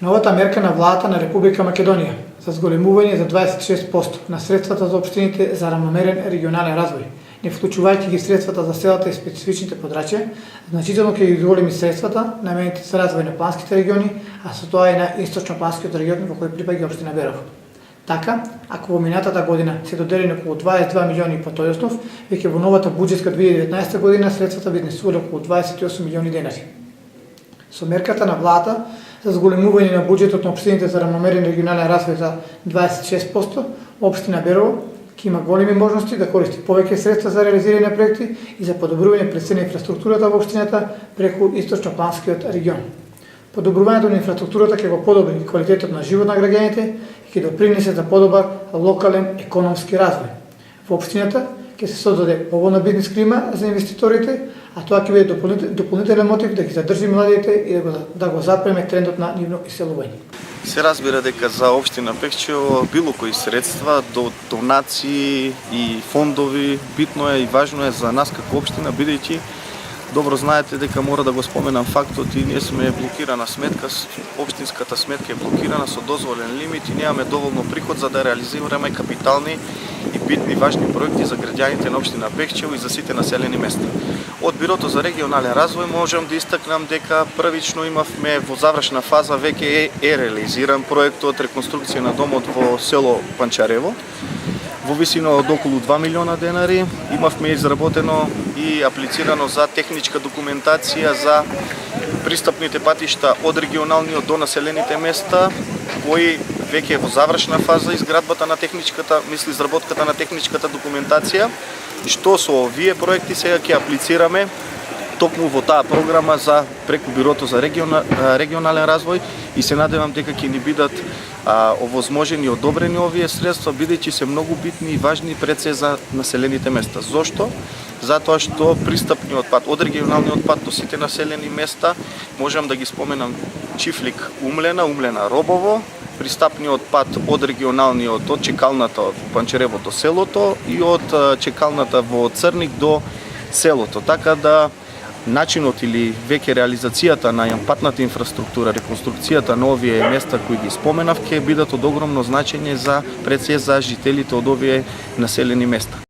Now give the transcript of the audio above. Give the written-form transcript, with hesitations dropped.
Новата мерка на владата на Република Македонија за зголемување за 26% на средствата за општините за рамномерен регионален развој, не вклучувајќи ги средствата за селата и специфичните подрачја, значително ќе ги зголеми средствата наменети за развој на планските региони, а со тоа и на источно-планскиот регион во кој припаѓа општина Берово. Така, ако во минатата година се доделени околу 22 милиони по тој основ, веќе во новата буџетска 2019 година средствата би изнесувале околу 28 милиони денари. Со мерката на владата за зголемување на буџетот на општините за рамномерен регионален развој за 26%, општина Берово ќе има големи можности да користи повеќе средства за реализирање на проекти и за подобрување пред се на инфраструктурата во општината преку источно-планскиот регион. Подобрувањето на инфраструктурата ќе го подобри квалитетот на живот на граѓаните и ќе допринесе за подобар локален економски развој. Во општината ќе се создаде поволна бизнис клима за инвеститорите, а тоа ќе биде дополнителен мотив да ги задржи младите и да го запреме трендот на нивно иселување. Се разбира дека за општина Пехчево било кои средства, донации и фондови битно е и важно е за нас како општина, бидејќи добро знаете дека мора да го споменам фактот и ние сме блокирана сметка, општинската сметка е блокирана со дозволен лимит и немаме доволно приход за да реализираме капитални и битни важни проекти за граѓаните на општина Пехчево и за сите населени места. Од Бирото за регионален развој можам да истакнам дека првично имавме во завршна фаза веќе е реализиран проектот реконструкција на домот во село Панчарево во висина од околу 2 милиона денари. Имавме изработено и аплицирано за техничка документација за пристапните патишта од регионалниот до населените места, кои веќе е во завршна фаза изработката на техничката документација, и што со овие проекти сега ќе аплицираме токму во таа програма за преку Бирото за регионален развој и се надевам дека ќе ни бидат овозможени и одобрени овие средства, бидејќи се многу битни и важни пред се за населените места. Зошто? Затоа што пристапниот пат од регионалниот пат до сите населени места, можам да ги споменам Чифлик Умлена, Умлена Робово, пристапниот пат од регионалниот од чекалната во Панчарево до селото и од чекалната во Црник до селото. Така да начинот или веќе реализацијата на патната инфраструктура, реконструкцијата на овие места кои ги споменав ќе бидат од огромно значење за пред се за жителите од овие населени места.